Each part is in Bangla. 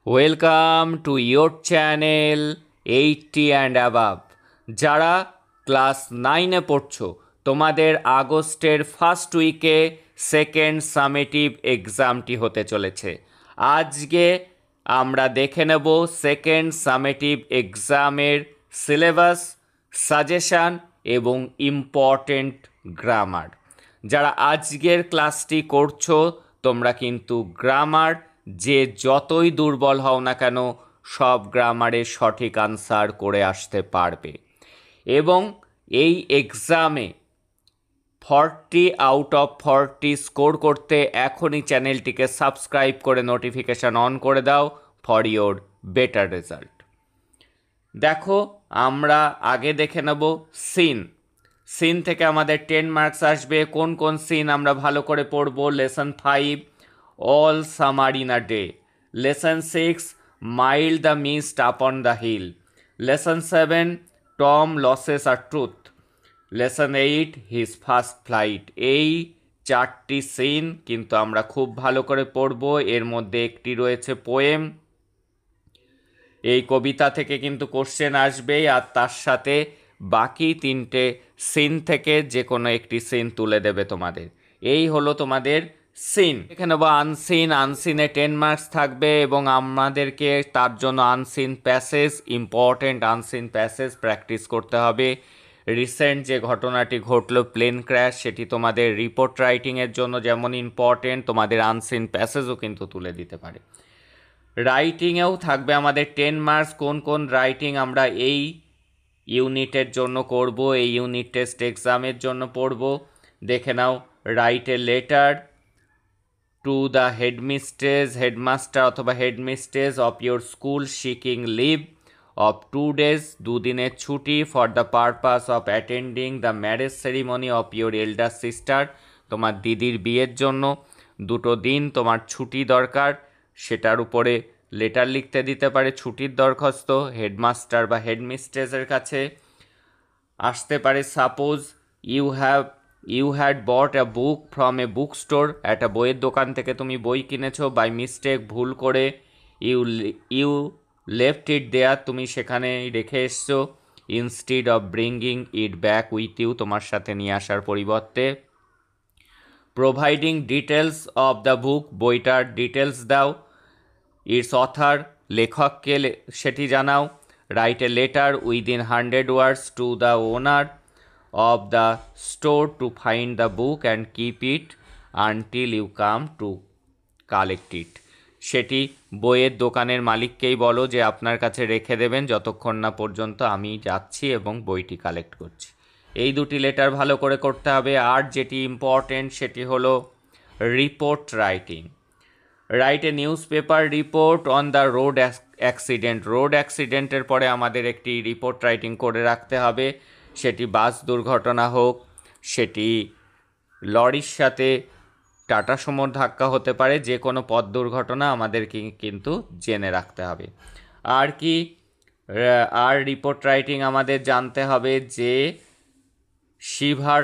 Welcome to your channel 80 and above. যারা ক্লাস 9-এ পড়ছো, তোমাদের আগস্টের ফার্স্ট উইকে সেকেন্ড সামেটিভ এক্সামটি হতে চলেছে। আজকে আমরা দেখে নেব সেকেন্ড সামেটিভ এক্সামের সিলেবাস, সাজেশান এবং ইম্পর্টেন্ট গ্রামার। যারা আজকের ক্লাসটি করছো, তোমরা কিন্তু গ্রামার যে যতই দুর্বল হও না কেন সব গ্রামারের সঠিক আনসার করে আসতে পারবে। এবং এই এক্সামে 40 আউট অফ 40 স্কোর করতে এখনই চ্যানেলটিকে সাবস্ক্রাইব করে নোটিফিকেশান অন করে দাও ফর ইয়োর বেটার রেজাল্ট। দেখো, আমরা আগে দেখে নেব সিন থেকে আমাদের 10 মার্কস আসবে। কোন কোন সিন আমরা ভালো করে পড়ব? Lesson 5 all summer in a day, lesson 6 mild the mist upon the hill, lesson 7 Tom loses a ট্রুথ, লেসন 8 হিজ ফার্স্ট ফ্লাইট। এই 4টি সিন কিন্তু আমরা খুব ভালো করে পড়ব। এর মধ্যে একটি রয়েছে পোয়েম, এই কবিতা থেকে কিন্তু কোশ্চেন আসবেই, আর তার সাথে বাকি 3টে সিন থেকে যে কোনো একটি সিন তুলে দেবে তোমাদের। এই হলো তোমাদের সিন। এখানে আনসিনে 10 মার্কস থাকবে এবং আমাদেরকে তার জন্য unseen passage, important unseen passage practice করতে হবে। রিসেন্ট যে ঘটনাটি ঘটলো প্লেন ক্র্যাশ, সেটি তোমাদের রিপোর্ট রাইটিংয়ের জন্য যেমন ইম্পর্টেন্ট, তোমাদের আনসিন প্যাসেজও কিন্তু তুলে দিতে পারে। রাইটিংয়েও থাকবে আমাদের 10 মার্কস। কোন কোন রাইটিং আমরা এই ইউনিটের জন্য করব, এই ইউনিট টেস্ট এক্সামের জন্য পড়ব, দেখে নাও। Write a letter to the headmaster অথবা headmistress of your school seeking leave of 2 days, 2 দিনের ছুটি, for the purpose of attending the marriage ceremony of your elder sister, তোমার দিদির বিয়ের জন্য 2 দিন তোমার ছুটি দরকার, সেটার উপরে লেটার লিখতে দিতে পারে ছুটির দরখাস্ত হেডমাস্টার বা হেডমিস্ট্রেসের কাছে। আসতে পারে suppose you had bought a book from a book store, একটা বইয়ের দোকান থেকে তুমি বই কিনেছো, বাই মিস্টেক ভুল করে ইউ লেফট ইট দেয়ার, তুমি সেখানে রেখে এসছো, instead of bringing it back with you, তোমার সাথে নিয়ে আসার পরিবর্তে। Providing details of the book, বইটার ডিটেলস দাও, ইটস অথার, লেখককে সেটি জানাও। Write a letter within 100 words to the owner of the store to find the book and keep it until you come to collect it, সেটি বইয়ের দোকানের মালিককেই বলো যে আপনার কাছে রেখে দেবেন যতক্ষণ না পর্যন্ত আমি যাচ্ছি এবং বইটি কালেক্ট করছি। এই 2টি লেটার ভালো করে করতে হবে। আর যেটি ইম্পর্টেন্ট সেটি হলো report writing. Write a news paper report on the road accident, road অ্যাক্সিডেন্টের পরে আমাদের একটি রিপোর্ট রাইটিং করে রাখতে হবে, সেটি বাস দুর্ঘটনা হোক, সেটি লরির সাথে টাটা সুমোর ধাক্কা হতে পারে, যে কোনো পথ দুর্ঘটনা আমাদেরকে কিন্তু জেনে রাখতে হবে। আর কি আর রিপোর্ট রাইটিং আমাদের জানতে হবে যে শিভার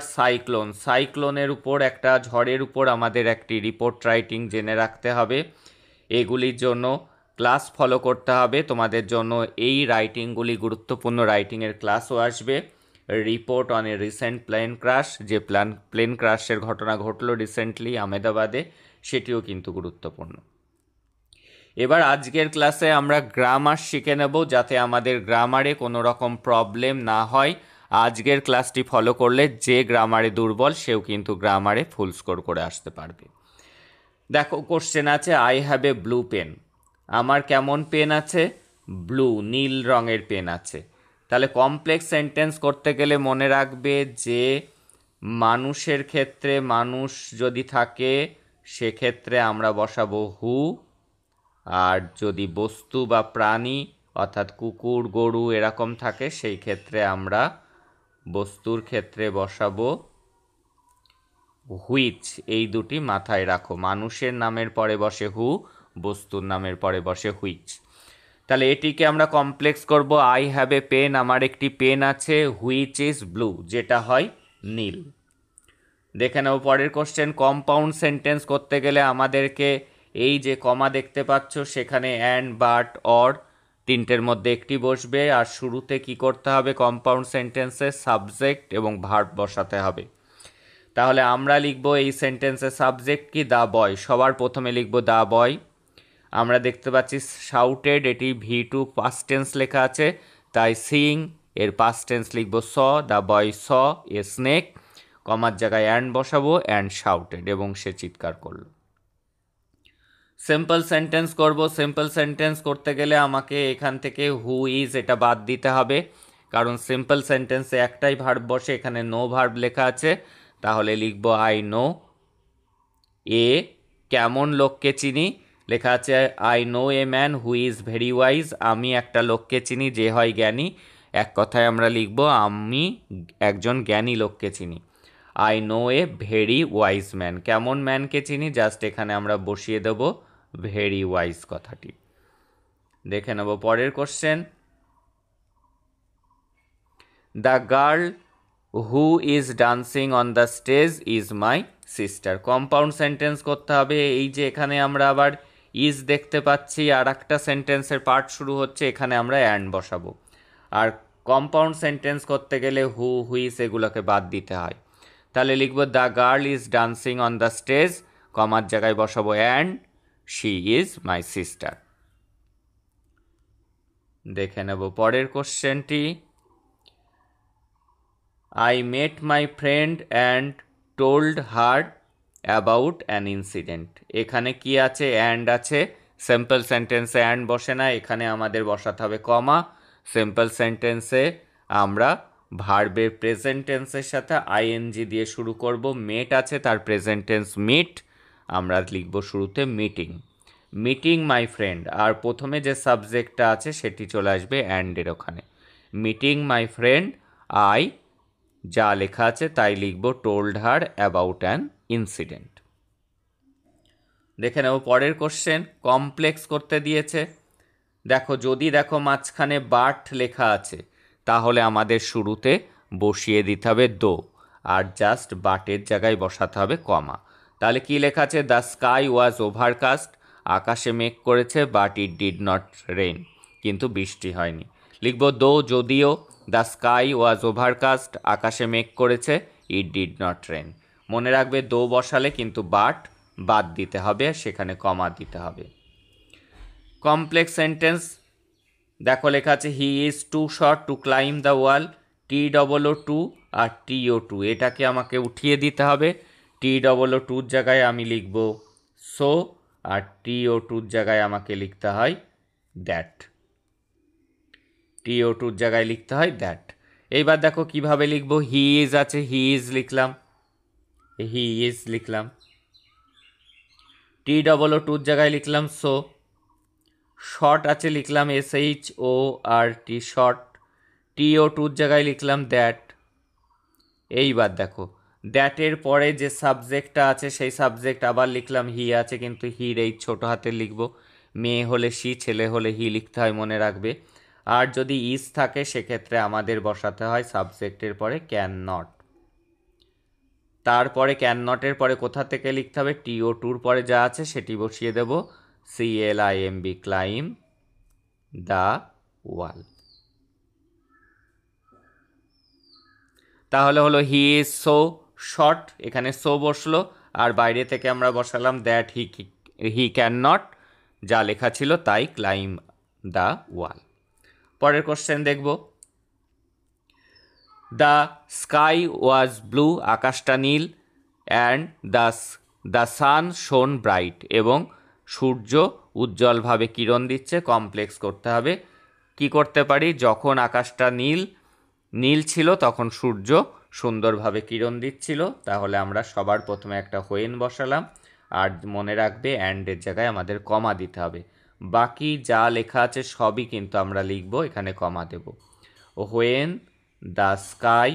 সাইক্লোনের উপর, একটা ঝড়ের উপর আমাদের একটি রিপোর্ট রাইটিং জেনে রাখতে হবে। এগুলির জন্য ক্লাস ফলো করতে হবে তোমাদের জন্য। এই রাইটিংগুলি গুরুত্বপূর্ণ, রাইটিংয়ের ক্লাসও আসবে। Report on a recent plane crash, যে প্লেন ক্র্যাশের ঘটনা ঘটলো রিসেন্টলি আহমেদাবাদে, সেটিও কিন্তু গুরুত্বপূর্ণ। এবার আজকের ক্লাসে আমরা গ্রামার শিখে নেব, যাতে আমাদের গ্রামারে কোনো রকম প্রবলেম না হয়। আজকের ক্লাসটি ফলো করলে যে গ্রামারে দুর্বল সেও কিন্তু গ্রামারে ফুল স্কোর করে আসতে পারবে। দেখো, কোশ্চেন আছে I have a blue pen, আমার কেমন পেন আছে? ব্লু, নীল রঙের পেন আছে। তাহলে কমপ্লেক্স সেন্টেন্স করতে গেলে মনে রাখবে যে মানুষের ক্ষেত্রে, মানুষ যদি থাকে সেক্ষেত্রে আমরা বসাবো হু, আর যদি বস্তু বা প্রাণী অর্থাৎ কুকুর গরু এরকম থাকে সেই ক্ষেত্রে আমরা বস্তুর ক্ষেত্রে বসাবো হুইচ। এই 2টি মাথায় রাখো, মানুষের নামের পরে বসে হু, বস্তুর নামের পরে বসে হুইচ। তাহলে এটিকে আমরা কমপ্লেক্স করব। আই হ্যাভ এ পেন, আমার একটি পেন আছে, হুইচ ইজ ব্লু, যেটা হয় নীল। দেখে নেব পরের কোশ্চেন। কম্পাউন্ড সেন্টেন্স করতে গেলে আমাদেরকে এই যে কমা দেখতে পাচ্ছ সেখানে অ্যান্ড, বাট, অর তিনটের মধ্যে একটি বসবে। আর শুরুতে কি করতে হবে, কম্পাউন্ড সেন্টেন্সে সাবজেক্ট এবং ভার্ব বসাতে হবে। তাহলে আমরা লিখব এই সেন্টেন্সের সাবজেক্ট কি, দ্য বয়। সবার প্রথমে লিখব দ্য বয়। আমরা দেখতে পাচ্ছি শাউটেড, এটি V2 পাস্ট টেন্স লেখা আছে, তাই সিং এর পাস্ট টেন্স লিখব স। The boy saw a snake, কমার জায়গায় অ্যান্ড বসাবো, অ্যান্ড শাউটেড, এবং সে চিৎকার করলো। সিম্পল সেন্টেন্স করব। সিম্পল সেন্টেন্স করতে গেলে আমাকে এখান থেকে হু ইজ এটা বাদ দিতে হবে, কারণ সিম্পল সেন্টেন্সে একটাই ভার্ব বসে, এখানে নো ভার্ব লেখা আছে। তাহলে লিখব আই নো এ কেমন লোককে চিনি, লেখা আছে I know a man who is very wise, আমি একটা লোককে চিনি যে হয় জ্ঞানী। এক কথায় আমরা লিখব আমি একজন জ্ঞানী লোককে চিনি। I know a very wise man, কেমন ম্যানকে চিনি, জাস্ট এখানে আমরা বসিয়ে দেব ভেরি ওয়াইজ কথাটি। দেখে নেব পরের question. The girl who is dancing on the stage is my sister. Compound sentence করতে হবে। এই যে এখানে আমরা আবার ইজ দেখতে পাচ্ছি, আর একটা সেন্টেন্সের পার্ট শুরু হচ্ছে, এখানে আমরা অ্যান্ড বসাবো। আর কম্পাউন্ড সেন্টেন্স করতে গেলে হু, হুইস এগুলোকে বাদ দিতে হয়। তাহলে লিখব the girl is dancing on the stage, কমার জায়গায় বসাবো and she is my sister. দেখে নেব পরের কোশ্চেনটি। I met my friend and told her about an incident. এখানে কি আছে, অ্যান্ড আছে। সিম্পল সেন্টেন্সে অ্যান্ড বসে না, এখানে আমাদের বসাতে হবে কমা। সিম্পল সেন্টেন্সে আমরা ভার্বের প্রেজেন্ট টেন্সের সাথে আইএনজি দিয়ে শুরু করব। মেট আছে, তার প্রেজেন্ট টেন্স মিট, আমরা লিখব শুরুতে মিটিং। মিটিং মাই ফ্রেন্ড, আর প্রথমে যে সাবজেক্টটা আছে সেটি চলে আসবে অ্যান্ডের ওখানে। মিটিং মাই ফ্রেন্ড, আই যা লেখা আছে তাই লিখব told her about an incident. দেখে নেব পরের কোশ্চেন। কমপ্লেক্স করতে দিয়েছে। দেখো, যদি দেখো মাঝখানে বাট লেখা আছে, তাহলে আমাদের শুরুতে বসিয়ে দিতে হবে দো, আর জাস্ট বাটের জায়গায় বসাতে হবে কমা। তাহলে কি লেখা আছে, দ্য স্কাই ওয়াজ ওভারকাস্ট, আকাশে মেঘ করেছে, but it did not rain, কিন্তু বৃষ্টি হয়নি। লিখব দো যদিও, দ্য স্কাই ওয়াজ ওভারকাস্ট, আকাশে মেঘ করেছে, ইট ডিড নট রেইন। মনে রাখবে দো বসালে কিন্তু বাট বাদ দিতে হবে, সেখানে কমা দিতে হবে। কমপ্লেক্স সেন্টেন্স দেখো লেখা আছে he is too short to climb the wall, TOO2 আর TO2, এটাকে আমাকে উঠিয়ে দিতে হবে। TOO2 জায়গায় আমি লিখব সো, আর TO2 জায়গায় আমাকে লিখতে হয় দ্যাট। TO2 জায়গায় লিখতে হয় দ্যাট। এইবার দেখো কিভাবে লিখব, হি ইজ আছে, হি ইজ লিখলাম, হি ইজ লিখলাম। TOO2 জায়গায় লিখলাম সো। শর্ট আছে, লিখলাম SHORT শর্ট। TO2 জায়গায় লিখলাম দ্যাট। এইবার দেখো দ্যাটের পরে যে সাবজেক্টটা আছে সেই সাবজেক্ট আবার লিখলাম হি আছে, কিন্তু হির এই ছোটো হাতে লিখব। মেয়ে হলে সি, ছেলে হলে হি লিখতে হয়, মনে রাখবে। আর যদি ইজ থাকে সেক্ষেত্রে আমাদের বসাতে হয় সাবজেক্টের পরে ক্যান নট। তারপরে ক্যান নটের পরে কোথা থেকে লিখতে হবে, TO2 পরে যা আছে সেটি বসিয়ে দেব, CLIMB ক্লাইম দ্য ওয়াল। তাহলে হলো হি ইজ সো শর্ট, এখানে সো বসলো, আর বাইরে থেকে আমরা বসালাম দ্যাট হি ক্যান নট, যা লেখা ছিল তাই ক্লাইম দ্য ওয়াল। পরের কোশ্চেন দেখব। দ্য স্কাই ওয়াজ ব্লু, আকাশটা নীল, অ্যান্ড দ্য সান শোন ব্রাইট, এবং সূর্য উজ্জ্বলভাবে কিরণ দিচ্ছে। কমপ্লেক্স করতে হবে। কি করতে পারি, যখন আকাশটা নীল ছিল তখন সূর্য সুন্দরভাবে কিরণ দিচ্ছিল, তাহলে আমরা সবার প্রথমে একটা হোয়েন বসালাম, আর মনে রাখবে অ্যান্ডের জায়গায় আমাদের কমা দিতে হবে। বাকি যা লেখা আছে সবই কিন্তু আমরা লিখব, এখানে কমা দেব। When the sky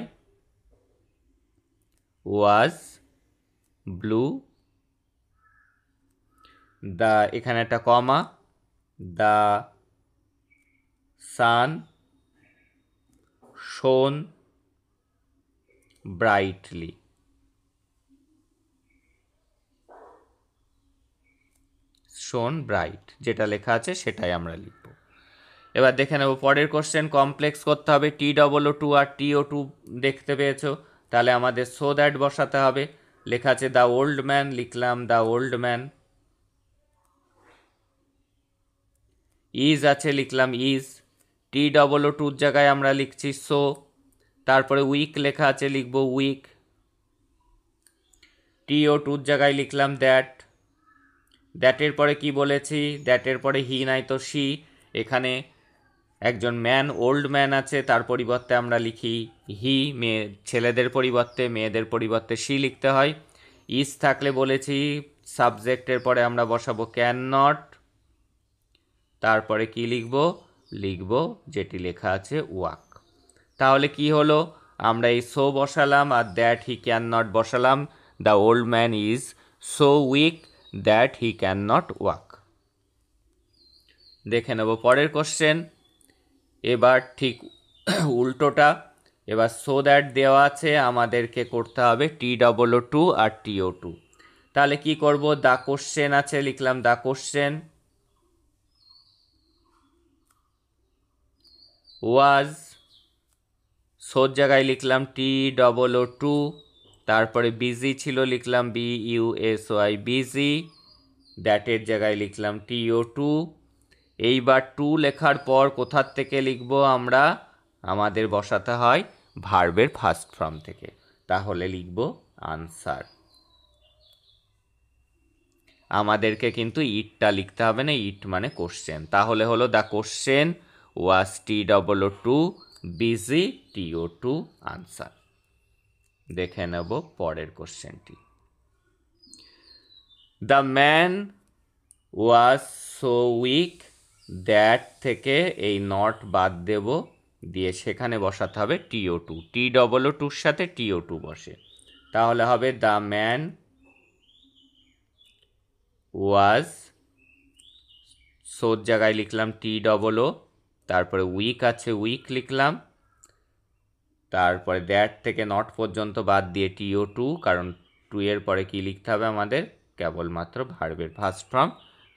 was blue, the এখানে একটা কমা, দ্য সান শোন শোন ব্রাইট, যেটা লেখা আছে সেটাই আমরা লিখব। এবার দেখে নেব পরের কোশ্চেন। কমপ্লেক্স করতে হবে। TOO2 আর TO2 দেখতে পেয়েছো, তাহলে আমাদের সো দ্যাট বসাতে হবে। লেখা আছে দ্য ওল্ড ম্যান, লিখলাম দ্য ওল্ড ম্যান। ইজ আছে, লিখলাম ইজ। TOO2 জায়গায় আমরা লিখছি সো। তারপরে উইক লেখা আছে, লিখব উইক। TO2 জায়গায় লিখলাম দ্যাট। দ্যাটের পরে কি বলেছি, দ্যাটের পরে হি নাই তো সি। এখানে একজন ম্যান, ওল্ড ম্যান আছে, তার পরিবর্তে আমরা লিখি হি। মেয়ে ছেলেদের পরিবর্তে, মেয়েদের পরিবর্তে সি লিখতে হয়। ইজ থাকলে বলেছি সাবজেক্টের পরে আমরা বসাবো ক্যান নট। তারপরে কি লিখব, লিখব যেটি লেখা আছে ওয়াক। তাহলে কি হলো, আমরা এই সো বসালাম আর দ্যাট হি ক্যান নট বসালাম। The old man is so weak that he can not walk. দেখে নেব পরের কোশ্চেন। এবার ঠিক উল্টোটা। এবার সো দ্যাট দেওয়া আছে, আমাদেরকে করতে হবে TOO2 আর TO2। তাহলে কি করব, দ্য কোশ্চেন আছে, লিখলাম দ্য কোশ্চেন। ওয়াজ, সোর জায়গায় লিখলাম TOO2। তারপরে বিজি ছিল, লিখলাম BUSY বিজি। দ্যাটের জায়গায় লিখলাম TO2। এইবার টু লেখার পর কোথার থেকে লিখব আমরা, আমাদের বসাতে হয় ভার্বের ফার্স্ট ফর্ম থেকে। তাহলে লিখব আনসার। আমাদেরকে কিন্তু ইটটা লিখতে হবে না, ইট মানে কোশ্চেন। তাহলে হলো the question was TOO2 busy TO2 answer. দেখে নেব পরের কোশ্চেনটি। The man was so weak that থেকে এই নট বাদ দেব, দিয়ে সেখানে বসাতে হবে TO2। TOO2-র সাথে TO2 বসে, তাহলে হবে দ্য ম্যান ওয়াজ, সোর জায়গায় লিখলাম TOO, তারপরে উইক আছে উইক লিখলাম, তারপরে দ্যাট থেকে নট পর্যন্ত বাদ দিয়ে TO2, কারণ 2 এর পরে কি লিখতে হবে আমাদের, কেবলমাত্র ভার্বের ফার্স্ট ফর্ম,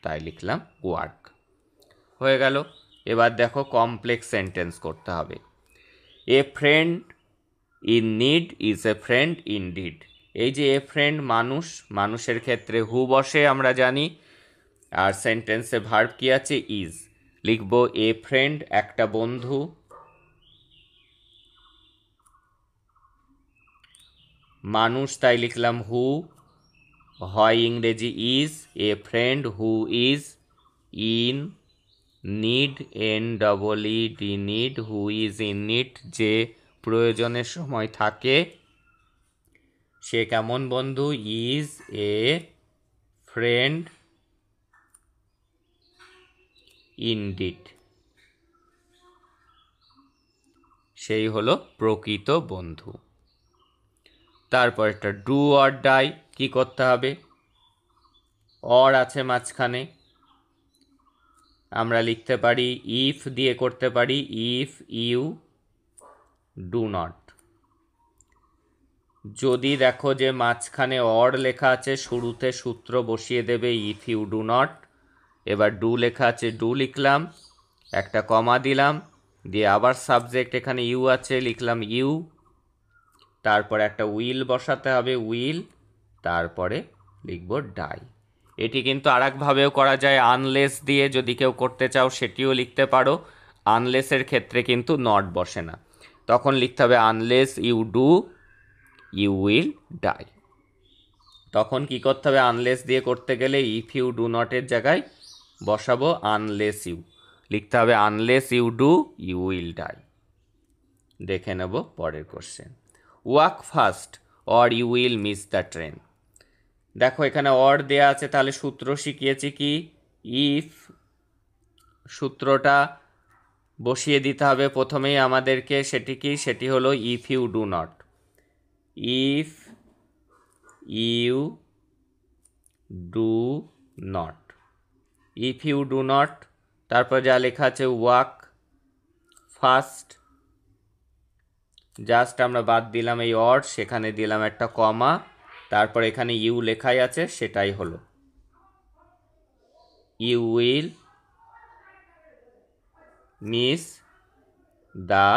তাই লিখলাম ওয়ার্ক। হয়ে গেল। এবার দেখো কমপ্লেক্স সেন্টেন্স করতে হবে। A friend in need is a friend in deed. এই যে এ ফ্রেন্ড মানুষ, মানুষের ক্ষেত্রে হু বসে আমরা জানি, আর সেন্টেন্সে ভার্ব কি আছে, ইজ। লিখব এ ফ্রেন্ড একটা বন্ধু, মানুষ তাই লিখলাম হু, হয় ইংরেজি is. A friend who is in need, NEED need, who is in need যে প্রয়োজনের সময় থাকে। সে কেমন বন্ধু, ইজ এ ফ্রেন্ড ইনডিড, সেই হলো প্রকৃত বন্ধু। তারপর একটা ডু অর ডাই, কি করতে হবে, অর আছে মাঝখানে, আমরা লিখতে পারি ইফ দিয়ে করতে পারি, ইফ ইউ ডু নট। যদি দেখো যে মাঝখানে অর লেখা আছে, শুরুতে সূত্র বসিয়ে দেবে ইফ ইউ ডু নট। এবার ডু লেখা আছে, ডু লিখলাম, একটা কমা দিলাম, দিয়ে আবার সাবজেক্ট এখানে ইউ আছে, লিখলাম ইউ। তারপরে একটা উইল বসাতে হবে, উইল। তারপরে লিখব ডাই। এটি কিন্তু আরেকভাবেও করা যায়, আনলেস দিয়ে যদি কেউ করতে চাও সেটিও লিখতে পারো। আনলেসের ক্ষেত্রে কিন্তু নট বসে না, তখন লিখতে হবে unless you do you will die. তখন কি করতে হবে, আনলেস দিয়ে করতে গেলে ইফ ইউ ডু নটের জায়গায় বসাবো আনলেস ইউ, লিখতে হবে unless you do you will die. দেখে নেব পরের question. Walk fast or you will miss the train. দেখো এখানে অর দেয়া আছে, তাহলে সূত্র শিখিয়েছি কি, ইফ সূত্রটা বসিয়ে দিতে হবে প্রথমেই আমাদেরকে, সেটি কি, সেটি হলো if you do not. If you do not, if you do not, তারপর যা লেখা আছে ওয়াক ফাস্ট, জাস্ট আমরা বাদ দিলাম এই অর, সেখানে দিলাম একটা কমা, তারপর এখানে ইউ লেখাই আছে, সেটাই হলো। You will miss the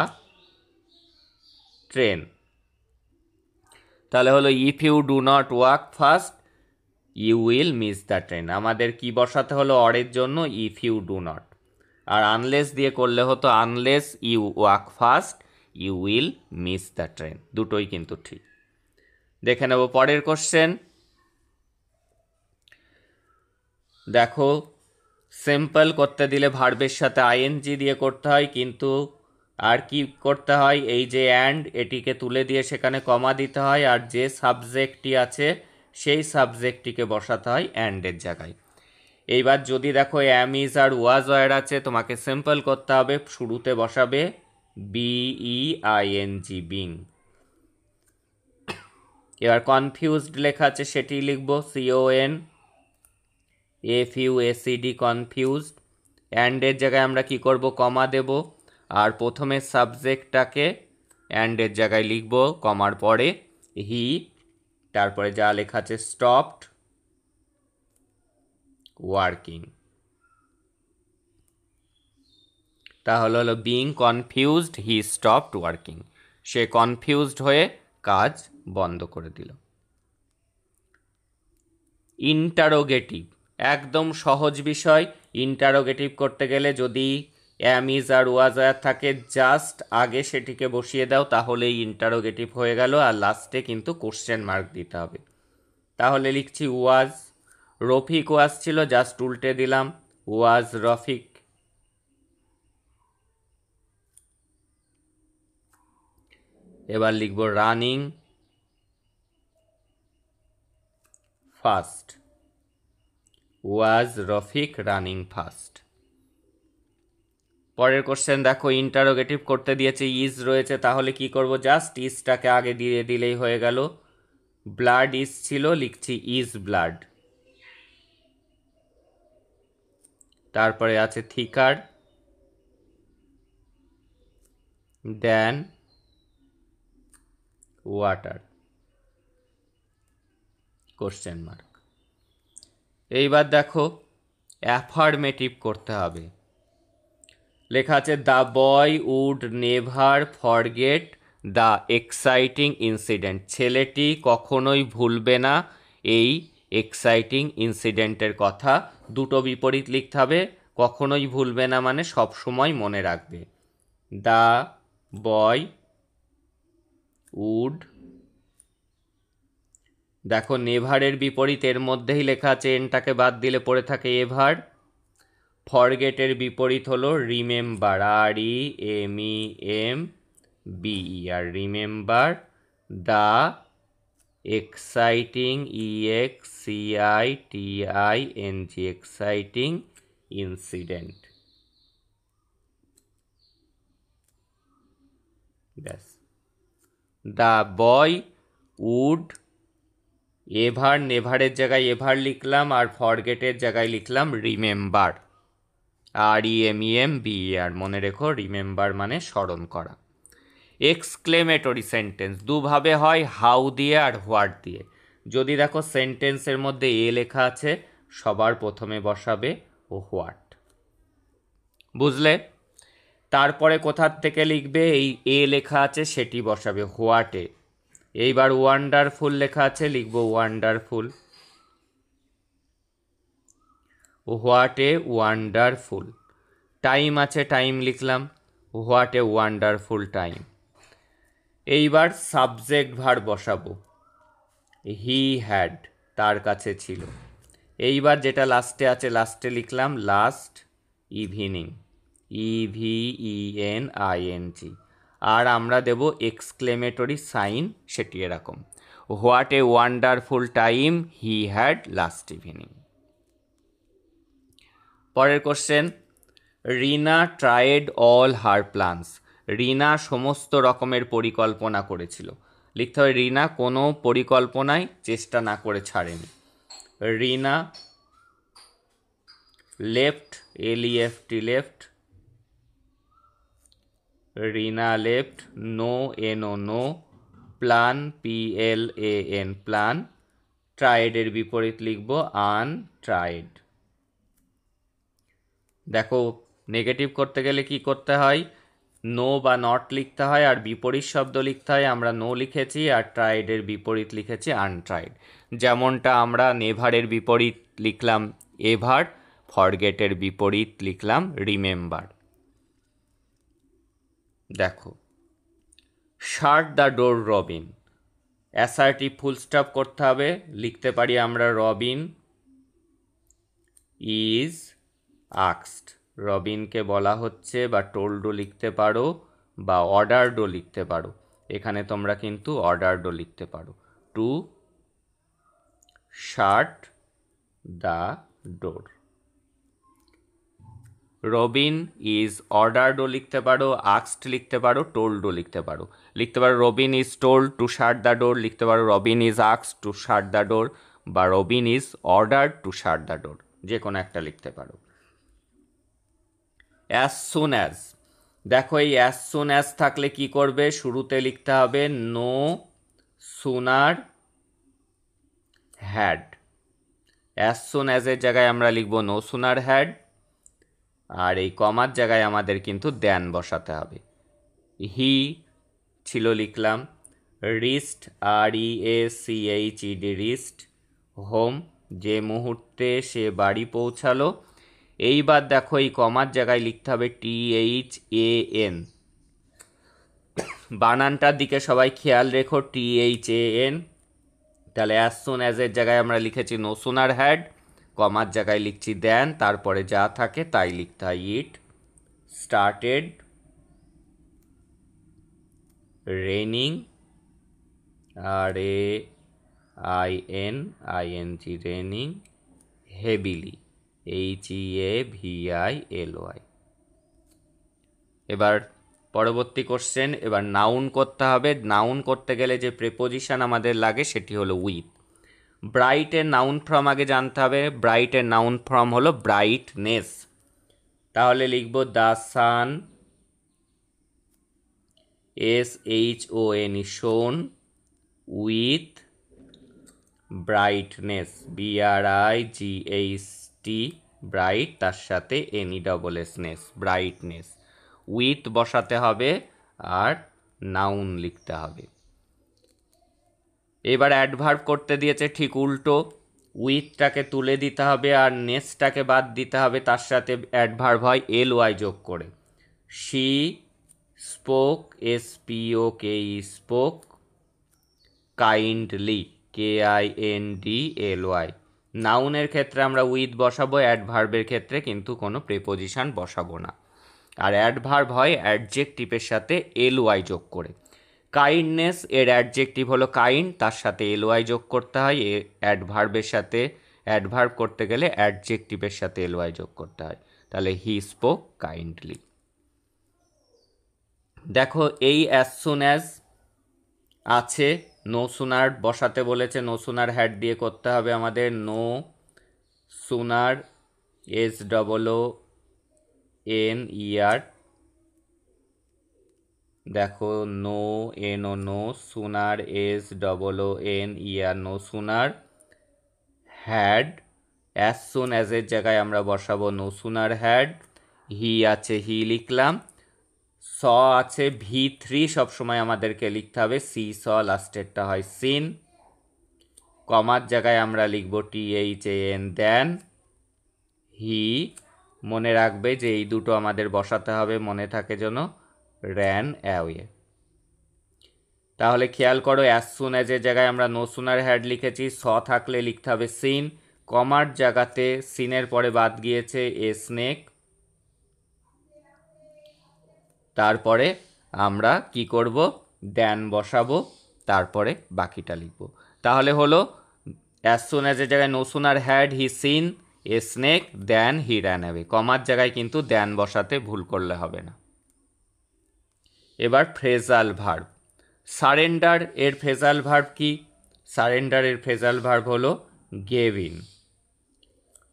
train. তাহলে হলো if you do not walk fast you will miss the train. আমাদের কি বসাতে হলো অরের জন্য ইফ ইউ ডু নট, আর আনলেস দিয়ে করলে হতো unless you walk fast you will miss the train. দুটোই কিন্তু ঠিক। দেখে নেব পরের কোশ্চেন। দেখো সিম্পল করতে দিলে ভার্বের সাথে আইএনজি দিয়ে করতে হয়, কিন্তু আর কি করতে হয়, এই যে অ্যান্ড এটিকে তুলে দিয়ে সেখানে কমা দিতে হয়, আর যে সাবজেক্টটি আছে সেই সাবজেক্টটিকে বসাতে হয় অ্যান্ডের জায়গায়। এইবার যদি দেখো am is R was were আছে, তোমাকে সিম্পল করতে হবে, শুরুতে বসাবে বিইআইএনজি বিং। এবার কনফিউজড লেখা আছে সেটি লিখবো CONFUSED কনফিউজড। অ্যান্ডের জায়গায় আমরা কি করব, কমা দেব, আর প্রথমে সাবজেক্টটাকে অ্যান্ডের জায়গায় লিখব, কমার পরে হি, তারপরে যা লেখা আছে স্টপড ওয়ার্কিং। তাহলে হলো being confused he stopped working, say confused হয়ে কাজ বন্ধ করে দিল। ইন্টারোগেটিভ একদম সহজ বিষয়। ইন্টারোগেটিভ করতে গেলে যদি অ্যাম ইজ আর ওয়াজ আর থাকে, জাস্ট আগে সেটিকে বসিয়ে দাও, তাহলেই ইন্টারোগেটিভ হয়ে গেল, আর লাস্টে কিন্তু কোশ্চেন মার্ক দিতে হবে। তাহলে লিখছি ওয়াজ, রফিক ওয়াজ ছিল, জাস্ট উল্টে দিলাম ওয়াজ রফিক। এবার লিখব রানিং ফাস্ট, ওয়াজ রফিক রানিং ফাস্ট। পরের কোশ্চেন দেখো ইন্টারোগেটিভ করতে দিয়েছে, ইজ রয়েছে, তাহলে কি করব, জাস্ট ইজটাকে আগে দিয়ে দিলেই হয়ে গেল। ব্লাড ইজ ছিল, লিখছি ইজ ব্লাড। তারপরে আছে thicker than water question mark. এইবার দেখো অ্যাফার্মেটিভ করতে হবে। লেখা আছে the boy would never forget the exciting incident, ছেলেটি কখনোই ভুলবে না এই এক্সাইটিং ইনসিডেন্টের কথা। দুটো বিপরীত লিখতে হবে, কখনোই ভুলবে না মানে সব সময় মনে রাখবে। দ্য বয় উড, দেখো নেভারের বিপরীত এর মধ্যেই লেখা আছে, এনটাকে বাদ দিলে পড়ে থাকে এভার। ফরগেটের বিপরীত হলো remember, REMEMBER, remember the exciting EXCITING exciting incident. ব্যাস, দ্য বয় উড এভার, নেভারের জায়গায় এভার লিখলাম, আর ফরগেটের জায়গায় লিখলাম রিমেম্বার, REMEMBER, মনে রেখো রিমেম্বার মানে স্মরণ করা। এক্সক্লেমেটরি সেন্টেন্স দুভাবে হয়, হাউ দিয়ে আর হোয়াট দিয়ে। যদি দেখো সেন্টেন্সের মধ্যে এ লেখা আছে, সবার প্রথমে বসাবে ও হোয়াট, বুঝলে? তারপরে কোথার থেকে লিখবে, এই এ লেখা আছে সেটি বসাবে হোয়াটে। এইবার ওয়ান্ডারফুল লেখা আছে, লিখব wonderful, what a wonderful. Time আছে, টাইম লিখলাম হোয়াট এ ওয়ান্ডারফুল টাইম। এইবার সাবজেক্ট ভার্ব বসাবো, হি হ্যাড, তার কাছে ছিল। এইবার যেটা লাস্টে আছে, লাস্টে লিখলাম লাস্ট ইভিনিং, EVENING, আর আমরা দেব এক্সক্লেমেটরি সাইন, সেটি এরকম, what a wonderful time he had last evening. পরের কোশ্চেন, রিনা ট্রায়েড অল হার প্ল্যানস, রিনা সমস্ত রকমের পরিকল্পনা করেছিল। লিখতে হবে রিনা কোনো পরিকল্পনায় চেষ্টা না করে ছাড়েনি। Rina left, LEFT left, Rina left, no NO no, plan PLAN plan, ট্রায়েডের বিপরীত লিখব আনট্রায়েড। দেখো নেগেটিভ করতে গেলে কি করতে হয়, নো বা নট লিখতে হয় আর বিপরীত শব্দ লিখতে হয়। আমরা নো লিখেছি আর ট্রাইডের বিপরীত লিখেছি আনট্রাইড। যেমনটা আমরা নেভারের বিপরীত লিখলাম এভার, ফরগেটের বিপরীত লিখলাম রিমেম্বার। দেখো শাট the door Robin, assertive full stop করতে হবে, লিখতে পারি আমরা রবিন ইজ আক্সড, রবিনকে বলা হচ্ছে, বা টোল্ডও লিখতে পারো বা অর্ডারডও লিখতে পারো। এখানে তোমরা কিন্তু অর্ডারডও লিখতে পারো, to shut the door. Robin is অর্ডারডও লিখতে পারো, আক্সড লিখতে পারো, টোল্ডও লিখতে পারো। লিখতে পারো Robin is told to shut the door, লিখতে পারো রবিন ইজ আক্সড টু শাট দ্য ডোর, বা Robin is ordered to shut the door, যে কোনো একটা লিখতে পারো। অ্যাজ সুন অ্যাজ, দেখো এই অ্যাজ সুন অ্যাজ থাকলে কি করবে, শুরুতে লিখতে হবে no sooner had. As soon অ্যাজের জায়গায় আমরা লিখব নো সুনার হ্যাড, আর এই কমার জায়গায় আমাদের কিন্তু দেন বসাতে হবে। হি ছিল লিখলাম, রিস্ট REACHED রিস্ট হোম, যে মুহূর্তে সে বাড়ি পৌঁছালো। এইবার দেখো এই কমার জায়গায় লিখতে হবে THAN, বানানটার দিকে সবাই খেয়াল রেখো, THAN। তাহলে অ্যাজ সুন অ্যাজের জায়গায় আমরা লিখেছি নো সুনার হ্যাড, কমার জায়গায় লিখছি দেন, তারপরে যা থাকে তাই লিখতে হয়। It started raining, RAINING raining, heavily HEAVILY। এবার পরবর্তী কোশ্চেন, এবার নাউন করতে হবে। নাউন করতে গেলে যে প্রেপোজিশন আমাদের লাগে সেটি হলো উইথ। ব্রাইটের নাউন ফর্ম আগে জানতে হবে। ব্রাইটের নাউন ফর্ম হলো ব্রাইটনেস, তাহলে লিখব দ্য সান SHON শোন উইথ ব্রাইটনেস BRIGHT ব্রাইট, তার সাথে NESS ব্রাইটনেস। উইথ বসাতে হবে আর নাউন লিখতে হবে। এবার অ্যাডভার্ব করতে দিয়েছে ঠিক উল্টো, উইথটাকে তুলে দিতে হবে আর নেসটাকে বাদ দিতে হবে, তার সাথে অ্যাডভার্ব হয় LY যোগ করে। She spoke SPOKE spoke kindly KINDLY। নাউনের ক্ষেত্রে আমরা উইথ বসাবো, অ্যাডভার্বের ক্ষেত্রে কিন্তু কোনো প্রেপোজিশন বসাবো না। আর অ্যাডভার্ব হয় অ্যাডজেক্টিভের সাথে LY যোগ করে। কাইন্ডনেস এর অ্যাডজেক্টিভ হলো কাইন্ড, তার সাথে LY যোগ করতে হয়। অ্যাডভার্বের সাথে অ্যাডভার্ব করতে গেলে অ্যাডজেক্টিভের সাথে LY যোগ করতে হয়। তাহলে হি স্পোক কাইন্ডলি। দেখো এই অ্যাজ সুন অ্যাজ আছে, নো সুনার বসাতে বলেছে, নো সুনার হ্যাড দিয়ে করতে হবে আমাদের। নো সুনার SOONER, দেখো no no sooner SOONER, no sooner had. As soon অ্যাজের জায়গায় আমরা বসাবো নো সুনার হ্যাড। হি আছে হি লিখলাম, স আছে V3 সবসময় আমাদেরকে লিখতে হবে, স লাস্টেরটা হয় সিন। কমার জায়গায় আমরা লিখব THAN দেন। হি মনে রাখবে যে এই দুটো আমাদের বসাতে হবে, মনে থাকে যেন, র্যান অ্যাওয়ে। তাহলে খেয়াল করো, অ্যাজ সুন অ্যাজের জায়গায় আমরা নো সুনার হ্যাড লিখেছি, স থাকলে লিখতে হবে সিন। কমার জায়গাতে সিনের পরে বাদ গিয়েছে স্নেক, তারপরে আমরা কি করব, দেন বসাবো, তারপরে বাকিটা লিখব। তাহলে হলো অ্যাজ সুন অ্যাজের জায়গায় no sooner had he seen a snake than he ran away. কমার জায়গায় কিন্তু দেন বসাতে ভুল করলে হবে না। এবার ফ্রেজাল ভার্ব। সারেন্ডার এর ফ্রেজাল ভার্ব কি? সারেন্ডার এর ফ্রেজাল ভার্ব হলো গেভ ইন।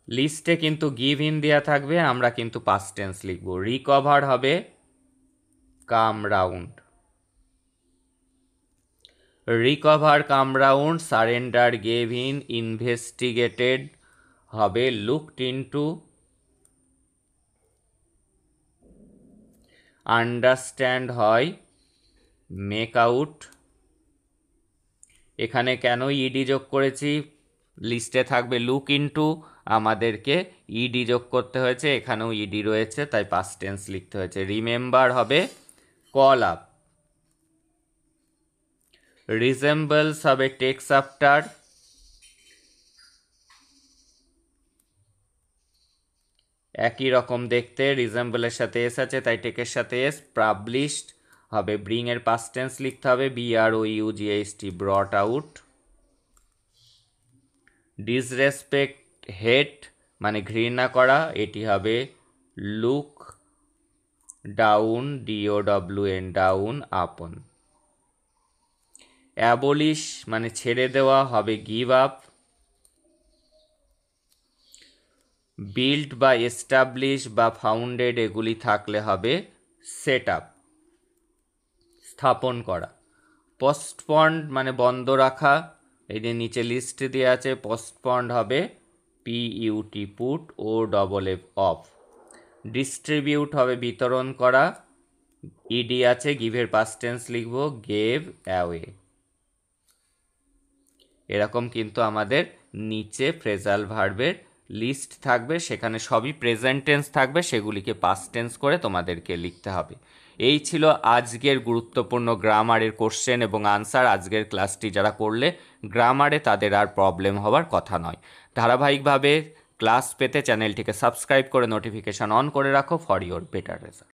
লিস্টে কিন্তু গিভ ইন দেওয়া থাকবে, আমরা কিন্তু পাস্ট টেন্স লিখব। রিকভার হবে come round, recover come round. Surrender gave in. Investigated হবে লুকড ইনটু, আন্ডারস্ট্যান্ড হয় মেক আউট। এখানে কেন ইডি যোগ করেছি, লিস্টে থাকবে লুক ইনটু, আমাদেরকে ইডি যোগ করতে হয়েছে, এখানেও ইডি রয়েছে তাই পাস্ট টেন্স লিখতে হয়েছে। রিমেম্বার হবে কল আপ। রিজেম্বলস হবে টেক্স আফটার। একই রকম দেখতে, রিজেম্বলের সাথে এস আছে তাই টেকের সাথে এস। পাবলিশড হবে ব্রিং এর পাস্ট টেন্স লিখতে হবে, BROUGHT, ব্রট আউট। ডিসরেসপেক্ট হেট মানে ঘৃণা করা, এটি হবে look down, DOWN, down upon. Abolish মানে ছেড়ে দেওয়া, হবে গিভ আপ। বিল্ড বা এস্টাবলিশ বা ফাউন্ডেড এগুলি থাকলে হবে সেট আপ, স্থাপন করা। পোস্টপন্ড মানে বন্ধ রাখা, এই যে নিচে লিস্ট দিয়ে আছে, পোস্টপন্ড হবে PUT, put, OFF, of. Distribute হবে বিতরণ করা, ইডি আছে, গিভের পাস্ট টেন্স লিখব গেভ অ্যাওয়ে। এরকম কিন্তু আমাদের নিচে ফ্রেজাল ভার্বের লিস্ট থাকবে, সেখানে সবই প্রেজেন্ট টেন্স থাকবে, সেগুলিকে পাস্ট টেন্স করে তোমাদেরকে লিখতে হবে। এই ছিল আজকের গুরুত্বপূর্ণ গ্রামারের কোশ্চেন এবং আনসার। আজকের ক্লাসটি যারা করলে গ্রামারে তাদের আর প্রবলেম হওয়ার কথা নয়। ধারাবাহিকভাবে ক্লাস পেতে চ্যানেলটিকে সাবস্ক্রাইব করে নোটিফিকেশান অন করে রাখো ফর ইওর বেটার রেজাল্ট।